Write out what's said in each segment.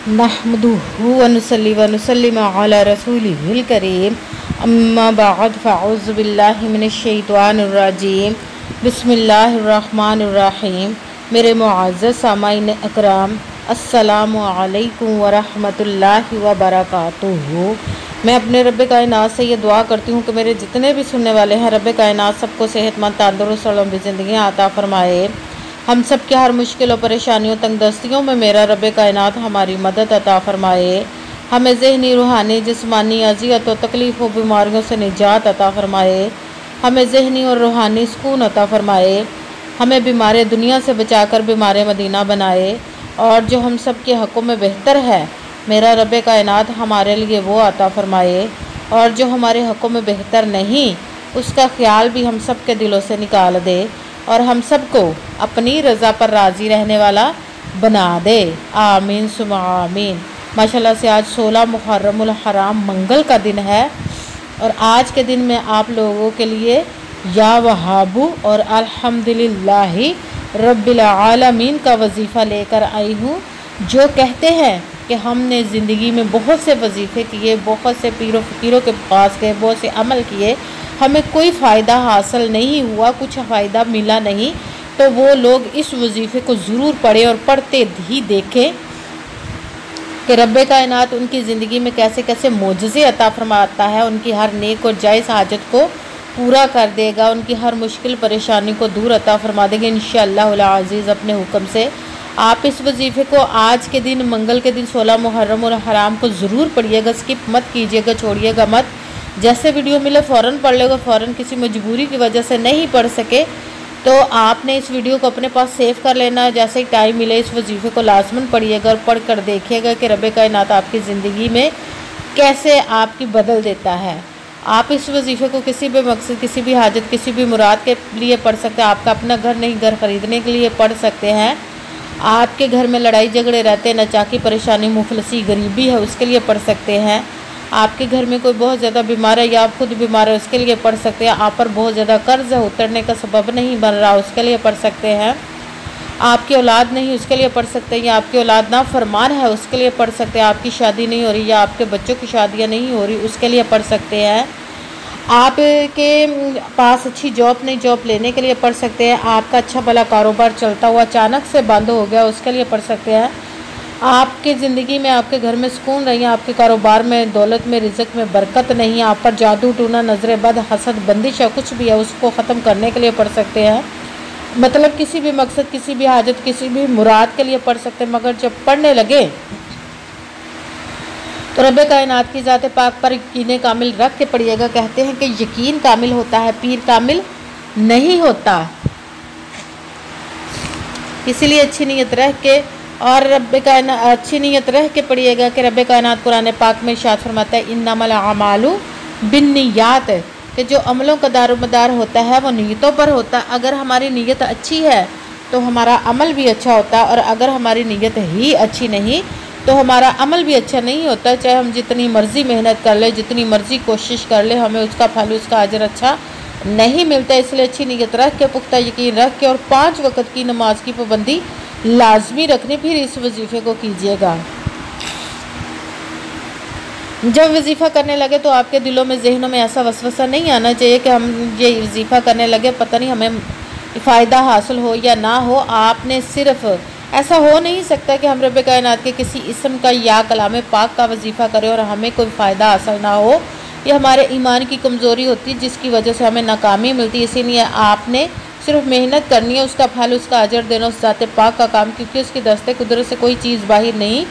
नहमदुहु व नुसल्ली व नुसल्लिम अला रसूलिहिल करीम अम्मा बाद फ़अऊज़ु बिल्लाहि मिनश शैतानिर रजीम बिस्मिल्लाहिर रहमानिर रहीम। मेरे मुअज़्ज़ज़ सामाईन अकराम, अस्सलामु अलैकुम व रहमतुल्लाहि व बरकातुहू। मैं अपने रब्बे कायनात से ये दुआ करती हूँ कि मेरे जितने भी सुनने वाले हैं, रब्बे कायनात सबको सेहतमंद तंदुरुस्त और लंबी ज़िंदगी अता फ़रमाए। हम सब की हर मुश्किल और परेशानियों तंगदस्तियों में मेरा रब्बे कायनात हमारी मदद अता फ़रमाए। हमें ज़हनी, रूहानी, जिस्मानी अज़ियत और तकलीफ़ और बीमारियों से निजात अता फ़रमाए। हमें ज़हनी और रूहानी सुकून अता फ़रमाए। हमें बीमार दुनिया से बचाकर बीमार मदीना बनाए। और जो हम सब के हक़ों में बेहतर है, मेरा रब्बे कायनात हमारे लिए वो अता फ़रमाए। और जो हमारे हक़ों में बेहतर नहीं, उसका ख़्याल भी हम सब के दिलों से निकाल दे और हम सबको अपनी रज़ा पर राज़ी रहने वाला बना दे। आमीन सुम्मा आमीन। माशाल्लाह से आज 16 मुहर्रमुल हराम मंगल का दिन है और आज के दिन में आप लोगों के लिए या वहाबू और अल्हम्दुलिल्लाहि रब्बिल आलमीन का वजीफ़ा लेकर आई हूँ, जो कहते हैं कि हमने ज़िंदगी में बहुत से वजीफ़े किए, बहुत से पीरों फ़कीरों के पास गए, बहुत से अमल किए, हमें कोई फ़ायदा हासिल नहीं हुआ, कुछ फ़ायदा मिला नहीं, तो वो लोग इस वजीफ़े को ज़रूर पढ़ें और पढ़ते ही देखें कि रब्बे कायनात उनकी ज़िंदगी में कैसे कैसे मोजज़े अता फरमाता है, उनकी हर नेक और जायज़ हाजत को पूरा कर देगा, उनकी हर मुश्किल परेशानी को दूर अता फरमा देंगे इंशाअल्लाहुल अज़ीज़ अपने हुक्म से। आप इस वजीफ़े को आज के दिन, मंगल के दिन 16 मुहर्रम और हराम को ज़रूर पढ़िएगा, स्किप मत कीजिएगा, छोड़िएगा मत। जैसे वीडियो मिले फ़ौरन पढ़ लेगा, फ़ौरन किसी मजबूरी की वजह से नहीं पढ़ सके तो आपने इस वीडियो को अपने पास सेव कर लेना है। जैसे ही टाइम मिले इस वजीफ़े को लाजमन पढ़िएगा और पढ़ कर देखिएगा कि रब्बे कायनात आपकी ज़िंदगी में कैसे आपकी बदल देता है। आप इस वजीफ़े को किसी भी मकसद, किसी भी हाजत, किसी भी मुराद के लिए पढ़ सकते हैं। आपका अपना घर नहीं, घर ख़रीदने के लिए पढ़ सकते हैं। आपके घर में लड़ाई झगड़े रहते हैं, नचाकी परेशानी, मुफलसी, गरीबी है, उसके लिए पढ़ सकते हैं। आपके घर में कोई बहुत ज़्यादा बीमार है या आप खुद बीमार है, उसके लिए पढ़ सकते हैं। आप पर बहुत ज़्यादा कर्ज है, उतरने का सबब नहीं बन रहा, उसके लिए पढ़ सकते हैं। आपकी औलाद नहीं, उसके लिए पढ़ सकते हैं। या आपकी औलाद ना फरमान है, उसके लिए पढ़ सकते हैं। आपकी शादी नहीं हो रही या आपके बच्चों की शादियाँ नहीं हो रही, उसके लिए पढ़ सकते हैं। आपके पास अच्छी जॉब नहीं, जॉब लेने के लिए पढ़ सकते हैं। आपका अच्छा भला कारोबार चलता हुआ अचानक से बंद हो गया, उसके लिए पढ़ सकते हैं। आपके ज़िंदगी में, आपके घर में सुकून नहीं है, आपके कारोबार में, दौलत में, रिज़्क़ में बरकत नहीं है, आप पर जादू टूना, नज़र बद, हसद, बंदिश है, कुछ भी है, उसको ख़त्म करने के लिए पढ़ सकते हैं। मतलब किसी भी मकसद, किसी भी हाजत, किसी भी मुराद के लिए पढ़ सकते हैं। मगर जब पढ़ने लगे तो रब्बे कायनात की ज़ात पाक पर यकीन कामिल रख के पढ़िएगा। कहते हैं कि यकीन कामिल होता है, पीर कामिल नहीं होता। इसीलिए अच्छी नीयत रह के और रब्बे कायनात अच्छी नीयत रह के पढ़िएगा कि रब्बे कायनात कुरान पाक में इरशाद फरमाता है, इन्नमल अमालु बिन्नियात, कि जो अमलों का दारोमदार होता है वो नीयतों पर होता है। अगर हमारी नीयत अच्छी है तो हमारा अमल भी अच्छा होता है, और अगर हमारी नीयत ही अच्छी नहीं तो हमारा अमल भी अच्छा नहीं होता। चाहे हम जितनी मर्ज़ी मेहनत कर ले, जितनी मर्ज़ी कोशिश कर ले, हमें उसका फल, उसका अजर अच्छा नहीं मिलता। इसलिए अच्छी नीयत रख के, पुख्ता यकीन रख के और 5 वक़्त की नमाज की पाबंदी लाजमी रखनी, फिर इस वजीफ़े को कीजिएगा। जब वजीफ़ा करने लगे तो आपके दिलों में, जहनों में ऐसा वसवसा नहीं आना चाहिए कि हम ये वजीफ़ा करने लगे, पता नहीं हमें फ़ायदा हासिल हो या ना हो। आपने सिर्फ, ऐसा हो नहीं सकता कि हम रब्बे कायनात के किसी इस्म का या कलाम पाक का वजीफ़ा करें और हमें कोई फ़ायदा हासिल ना हो। ये हमारे ईमान की कमज़ोरी होती है, जिसकी वजह से हमें नाकामी मिलती है। इसीलिए आपने सिर्फ मेहनत करनी है, उसका फल, उसका अजर देना उस ज़ात पाक का काम, क्योंकि उसकी दस्ते कुदरत से कोई चीज़ बाहर नहीं,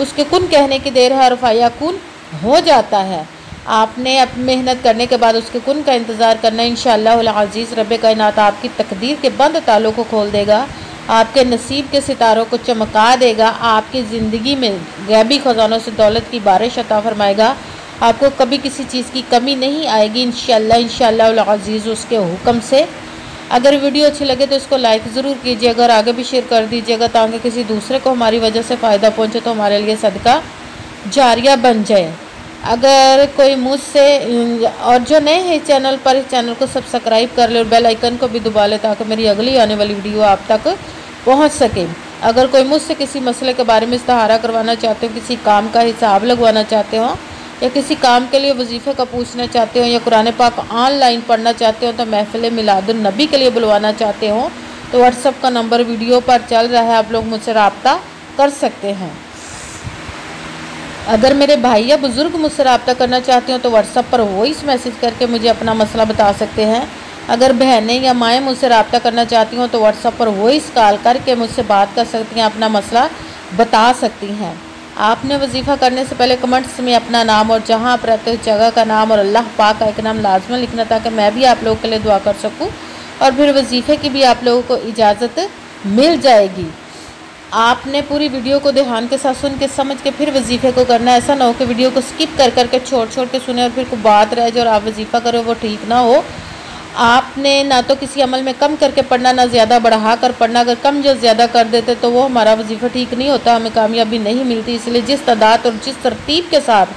उसके कुन कहने की देर है और फ़याकुन हो जाता है। आपने अब मेहनत करने के बाद उसके कुन का इंतज़ार करना है। इंशाअल्लाहुल अज़ीज़ रब्बे कायनात आपकी तकदीर के बंद तालों को खोल देगा, आपके नसीब के सितारों को चमका देगा, आपकी ज़िंदगी में गैबी ख़जानों से दौलत की बारिश अता फरमाएगा। आपको कभी किसी चीज़ की कमी नहीं आएगी इंशाअल्लाहुल अज़ीज़ उसके हुक्म से। अगर वीडियो अच्छी लगे तो इसको लाइक ज़रूर कीजिएगा और आगे भी शेयर कर दीजिएगा, ताकि किसी दूसरे को हमारी वजह से फ़ायदा पहुँचे तो हमारे लिए सदका जारिया बन जाए। अगर कोई मुझसे, और जो नए हैं चैनल पर, इस चैनल को सब्सक्राइब कर ले और बेल आइकन को भी दबा ले, ताकि मेरी अगली आने वाली वीडियो आप तक पहुंच सके। अगर कोई मुझसे किसी मसले के बारे में इस्तिहारा करवाना चाहते हो, किसी काम का हिसाब लगवाना चाहते हो, या किसी काम के लिए वजीफ़े का पूछना चाहते हो, या कुरान पाक ऑनलाइन पढ़ना चाहते हो, तो महफिल मिलादुन नबी के लिए बुलवाना चाहते हो, तो व्हाट्सअप का नंबर वीडियो पर चल रहा है, आप लोग मुझसे रब्ता कर सकते हैं। अगर मेरे भाई या बुज़ुर्ग मुझसे रब्ता करना चाहते हो तो व्हाट्सअप पर वॉइस मैसेज करके मुझे अपना मसला बता सकते हैं। अगर बहनें या माएँ मुझसे रब्ता करना चाहती हों तो व्हाट्सअप पर वॉइस कॉल करके मुझसे बात कर सकती हैं, अपना मसला बता सकती हैं। आपने वजीफ़ा करने से पहले कमेंट्स में अपना नाम और जहाँ आप रहते हो जगह का नाम और अल्लाह पाक का एक नाम लाजमन लिखना, ताकि मैं भी आप लोगों के लिए दुआ कर सकूँ और फिर वजीफ़े की भी आप लोगों को इजाज़त मिल जाएगी। आपने पूरी वीडियो को ध्यान के साथ सुन के समझ के फिर वजीफ़े को करना है। ऐसा ना हो कि वीडियो को स्किप कर करके छोड़ के सुने और फिर कोई बात रह जाए और आप वजीफ़ा करो, वो ठीक ना हो। आपने ना तो किसी अमल में कम करके पढ़ना, ना ज़्यादा बढ़ा कर पढ़ना। अगर कम जो ज़्यादा कर देते तो वो हमारा वजीफ़ा ठीक नहीं होता, हमें कामयाबी नहीं मिलती। इसलिए जिस तादाद और जिस तरतीब के साथ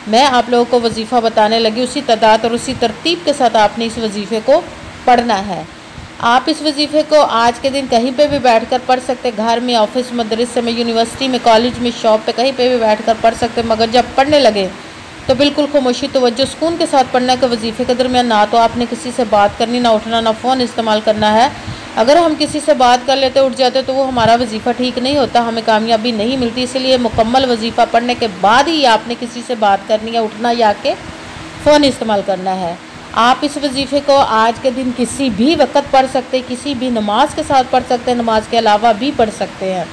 मैं आप लोगों को वजीफ़ा बताने लगी, उसी तादाद और उसी तरतीब के साथ आपने इस वजीफ़े को पढ़ना है। आप इस वजीफ़े को आज के दिन कहीं पे भी बैठकर पढ़ सकते, घर में, ऑफिस, मदरसे में, यूनिवर्सिटी में, कॉलेज में, शॉप पे, कहीं पे भी बैठकर पढ़ सकते। मगर जब पढ़ने लगे तो बिल्कुल खामोशी, तवज्जो, सुकून के साथ पढ़ना है कि वजीफ़े के दरमियान ना तो आपने किसी से बात करनी, ना उठना, ना फ़ोन इस्तेमाल करना है। अगर हम किसी से बात कर लेते, उठ जाते, तो वो हमारा वजीफ़ा ठीक नहीं होता, हमें कामयाबी नहीं मिलती। इसलिए मुकम्मल वजीफ़ा पढ़ने के बाद ही आपने किसी से बात करनी है, उठना या के फ़ोन इस्तेमाल करना है। आप इस वजीफ़े को आज के दिन किसी भी वक्त पढ़ सकते, किसी भी नमाज के साथ पढ़ सकते हैं, नमाज के अलावा भी पढ़ सकते हैं।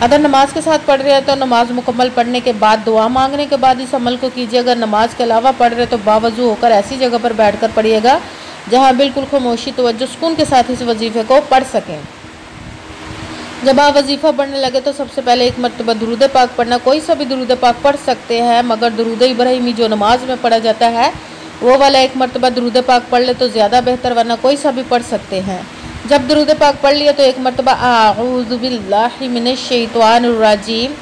अगर नमाज के साथ पढ़ रहे हैं तो नमाज मुकम्मल पढ़ने के बाद दुआ मांगने के बाद इस अमल को कीजिए। अगर नमाज के अलावा पढ़ रहे तो बावजू होकर ऐसी जगह पर बैठकर पढ़िएगा जहां बिल्कुल खामोशी, तवज्जो, सुकून के साथ इस वजीफ़े को पढ़ सकें। जब आप वजीफ़ा पढ़ने लगे तो सबसे पहले एक मरतबा दुरूद पाक पढ़ना। कोई सा भी दुरूद पाक पढ़ सकते हैं, मगर दुरूद इब्राहिमी जो नमाज में पढ़ा जाता है वो वाला एक मरतबा दुरूद पाक पढ़ ले तो ज़्यादा बेहतर, वरना कोई सा भी पढ़ सकते हैं। जब दुरूद पाक पढ़ लिया तो एक मरतबा आऊज़ु बिल्लाहि मिनश शैतानिर रजीम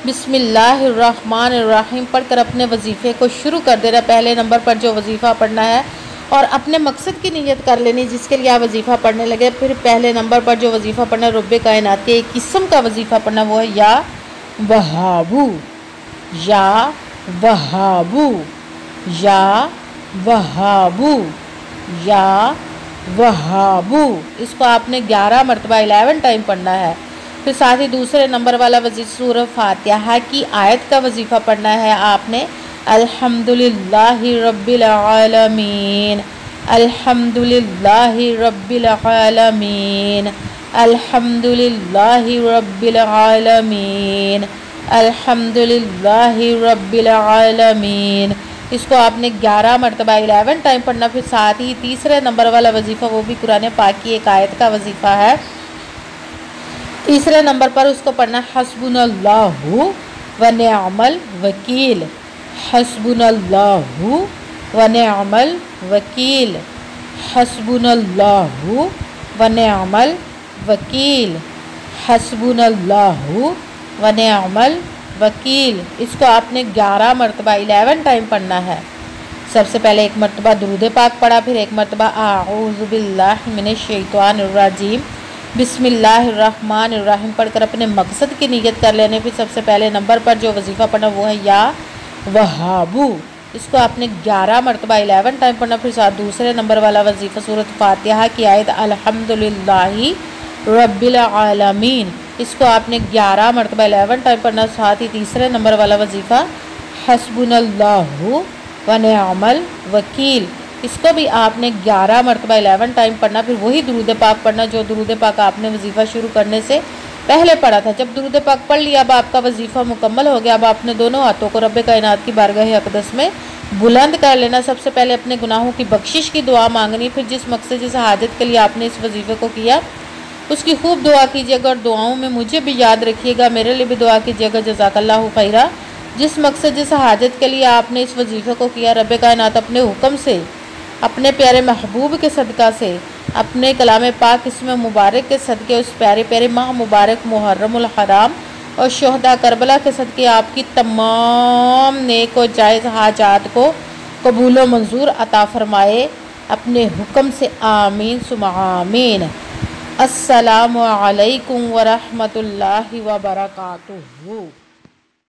बिस्मिल्लाहिर रहमानिर रहीम पढ़कर अपने वजीफ़े को शुरू कर देना। पहले नंबर पर जो वजीफ़ा पढ़ना है और अपने मकसद की नीयत कर लेनी जिसके लिए आप वजीफ़ा पढ़ने लगे। फिर पहले नंबर पर जो वजीफ़ा पढ़ना है रब्बे कायनात के एक किस्म का वजीफ़ा पढ़ना, वो है या वहाबू, या वहाबू, या वहाबू, या वहाबू। इसको आपने 11 मरतबा 11 टाइम पढ़ना है। फिर साथ ही दूसरे नंबर वाला वजीफ़ा सूरह फातिहा की आयत का वजीफ़ा पढ़ना है आपने। अल्हम्दुलिल्लाहि रब्बिल आलमीन, अल्हम्दुलिल्लाहि रब्बिल आलमीन, अल्हम्दुलिल्लाहि रब्बिल आलमीन, अल्हम्दुलिल्लाहि रब्बिल आलमीन। इसको आपने 11 मरतबा 11 टाइम पढ़ना। फिर साथ ही तीसरे नंबर वाला वजीफ़ा वो भी कुरान पाक की एक आयत का वजीफ़ा है। तीसरे नंबर पर उसको पढ़ना हस्बुनल्लाहु व निअमल वकील, हस्बुनल्लाहु व निअमल वकील, हस्बुनल्लाहु व निअमल वकील, हस्बुनल्लाहु व निअमल वकील। इसको आपने 11 मरतबा 11 टाइम पढ़ना है। सबसे पहले एक मरतबा दुरूद पाक पढ़ा, फिर एक मरतबा आऊज़ु बिल्लाहि मिनश शैतानिर रजीम बिस्मिल्लाहिर रहमानिर रहीम पढ़कर अपने मकसद की नीयत कर लेने। फिर सबसे पहले नंबर पर जो वजीफ़ा पढ़ना वो है या वहाबू। इसको आपने 11 मरतबा 11 टाइम पढ़ना। फिर साथ दूसरे नंबर वाला वजीफ़ा सूरत फातिहा की आयत अल्हम्दुलिल्लाहि रब्बिल आलमीन। इसको आपने 11 मरतबा 11 टाइम पढ़ना। साथ ही तीसरे नंबर वाला वजीफ़ा हस्बुनल्लाहु व निअमल वकील। इसको भी आपने 11 मरतबा 11 टाइम पढ़ना। फिर वही दुरूद पाक पढ़ना जो दुरूद पाक आपने वजीफ़ा शुरू करने से पहले पढ़ा था। जब दुरूद पाक पढ़ लिया, अब आपका वजीफ़ा मुकम्मल हो गया। अब आपने दोनों हाथों को रब्बे कायनात की बारगाह अक़दस में बुलंद कर लेना। सबसे पहले अपने गुनाहों की बख्शिश की दुआ मांगनी। फिर जिस मकसद जिस हाजत के लिए आपने इस वजीफ़े को किया उसकी खूब दुआ कीजिएगा और दुआओं में मुझे भी याद रखिएगा, मेरे लिए भी दुआ कीजिएगा। जज़ाकल्लाहु खैरा। जिस मकसद जिस हाजत के लिए आपने इस वजीफ़े को किया, रब्बे कायनात अपने हुक्म से, अपने प्यारे महबूब के सदका से, अपने कलाम पाक इसमें मुबारक के सदक़े, उस प्यारे प्यारे माह मुबारक मुहर्रमुल हराम और शोहदा करबला के सदक़े आपकी तमाम नेक और जायज़ हाजात को कबूल व मंजूर अता फ़रमाए अपने हुक्म से। आमीन सुम्मा आमीन। अस्सलामु अलैकुम व रहमतुल्लाहि व बरकातुहू।